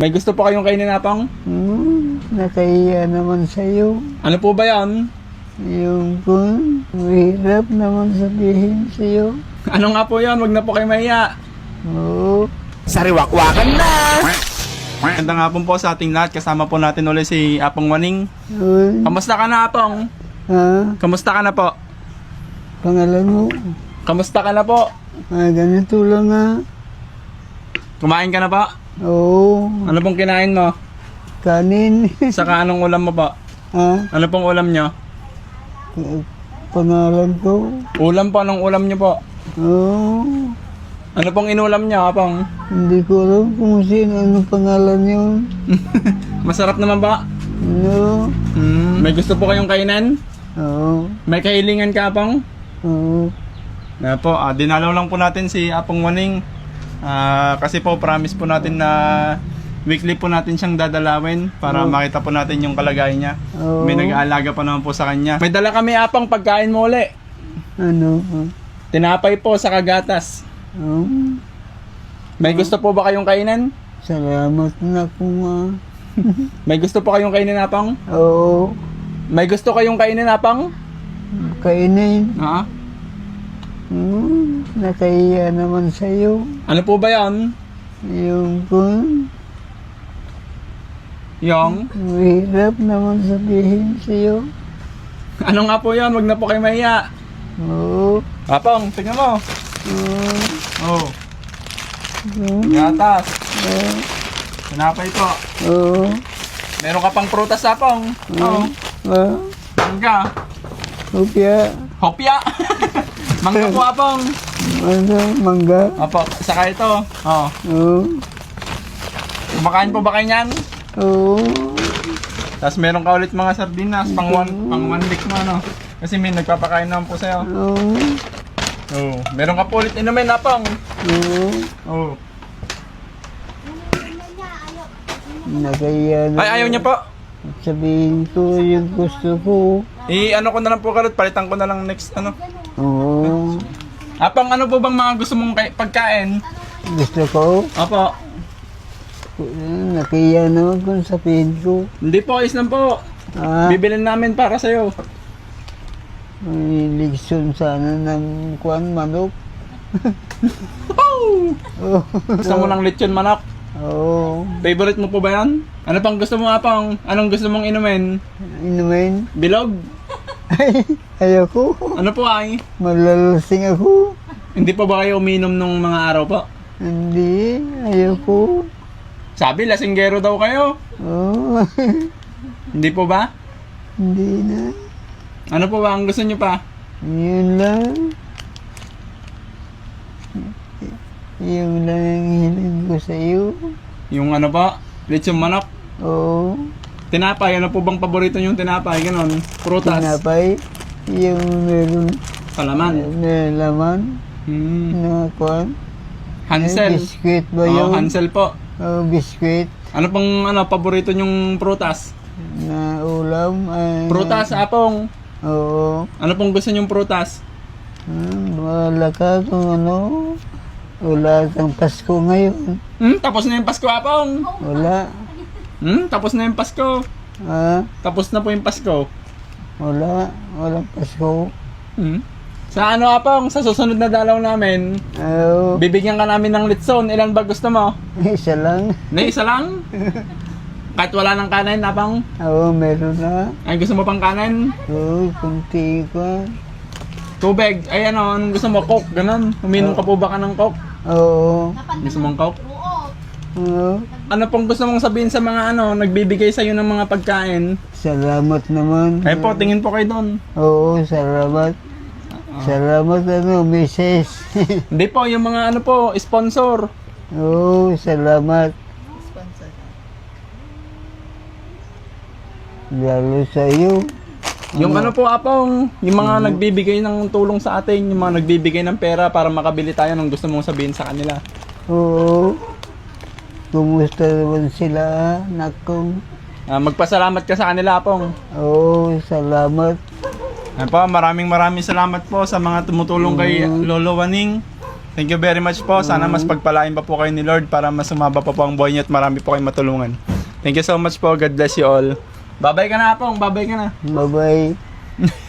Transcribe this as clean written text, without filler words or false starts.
May gusto po kayong kainin, Apong? Nakahiya naman sa'yo. Ano po ba yan? Yung kung mahirap naman sabihin sa'yo. Ano nga po yan? Huwag na po kayo mahiya. Oo. Sariwakwakan na! Ganda nga po sa ating lahat. Kasama po natin ulit si Apong Waning. Uy. Kamusta ka na, Apong? Ha? Kamusta ka na po? Pangalan mo? Kamusta ka na po? Ganito lang nga. Kumain ka na po? Oo. Ano pong kinain mo? Kanin. Saka anong ulam mo po? Ha? Ano pong ulam nyo? Pangalan ko? Ulam po, anong ulam nyo po? Oo. Ano pong inulam nyo, Apong? Hindi ko alam kung sino, anong pangalan yun. Masarap naman ba? No. May gusto po kayong kainin? Oo. May kahilingan ka, Apong? Oo. Na po, dinalaw lang po natin si Apong Waning. Kasi po promise po natin na weekly po natin siyang dadalawin para makita po natin yung kalagayan niya. Oo. May nag-aalaga pa naman po sa kanya. May dala kami, Apong, pagkain mo uli. Ano? Tinapay po sa kagatas. Oo. May gusto po ba kayong kainin? Salamat na kung May gusto po kayong kainin, Apong? Oo. May gusto kayong kainin, Apong? Kainin. Ha? Nakahiya naman sa'yo. Ano po ba yan? Yung kung Yung? mahirap naman sabihin sa'yo. Ano nga po yan? Huwag na po kayo mahiya. Oo. Apong, tingnan mo. Oh, Oo. gatas. Tinapay po. Oo. Meron ka pang prutas, Apong. Oo. Mangga. Kopya. Hopya. Mangga po, Apong. Ano? Mangga. Apo, saka ito. Oh. Oo. Kumakain po ba kayo niyan? Oo. Tapos meron ka ulit mga sardinas pang one week mo, ano? Kasi may nagpapakain naman po sa'yo. Oo. Oh. Meron ka po ulit inumin, Apong. Oo. Oh. Nakahiya naman. Ay, ayaw niya po. Sabihin ko yung gusto ko. Ano ko na lang po, Karot. Palitan ko na lang next, ano. Oo. Apong, ano po bang mga gusto mong pagkain? Gusto ko. Apo. Nakahiya naman kung sabihin ko. Hindi po, ayos lang po. Bibilin namin para sa'yo. May leksyon sana ng kuwan manok. Oh. Gusto mo ng lechon manok? Oo. Favorite mo po ba yan? Ano pang gusto mo, Apong? Anong gusto mong inumin? Inumin. Bilog? Ay, ayoko. Ano po ay? Malalasing ako. Hindi po ba kayo uminom nung mga araw po? Hindi, ayoko. Sabi, lasinggero daw kayo. Oo. Hindi po ba? Hindi na. Ano po ba ang gusto nyo pa? Yun lang. Yung lang ang hiling ko sa'yo. Yung ano po? Lechon manok? Oo. Tinapay, ano po bang paborito nyong tinapay? Ganon. Prutas. Tinapay. Yung meron Palaman. na laman. Na kuwan. Hansel. Biskuit ba Oo, yun? Hansel po. Oh, biskuit Ano pong paborito nyong prutas? na ulam. Prutas, Apong. Oo. Ano pong gusto nyong prutas? Wala ka kung ano. Wala kang Pasko ngayon. Tapos na yung Pasko, Apong. Wala. Tapos na yung Pasko. Tapos na po yung Pasko. Wala. Walang Pasko. Sa ano, Apong? Sa susunod na dalaw namin, Oo. bibigyan ka namin ng litson. Ilan ba gusto mo? Isa lang. Na isa lang? Kahit wala ng kanin, Apong? Oo, meron na. Ay, gusto mo pang kanin? Oo, kunti ka. Tubig. Ay, anong gusto mo? Coke, ganun. Uminom ka po ba ka ng Coke? Oo. Gusto mong Coke? Oo. Ano pong gusto mong sabihin sa mga nagbibigay sa'yo ng mga pagkain? Salamat naman. Ay po, tingin po kayo doon. Oo, salamat. Salamat Mrs. Hindi po, yung mga sponsor. Oo, salamat. Lalo sa iyo. Yung po, Apong, yung mga nagbibigay ng tulong sa atin, yung mga nagbibigay ng pera para makabili tayo ng gusto mong sabihin sa kanila. Oo. Kumusta naman sila, nakong? Magpasalamat ka sa kanila, Apong. Oo, salamat. Maraming salamat po sa mga tumutulong kay Lolo Waning. Thank you very much po. Sana mas pagpalain pa po kayo ni Lord para mas sumaba pa po ang buhay niyo at marami po kayong matulungan. Thank you so much po. God bless you all. Babay ka na, Apong. Babay ka na. Bye-bye.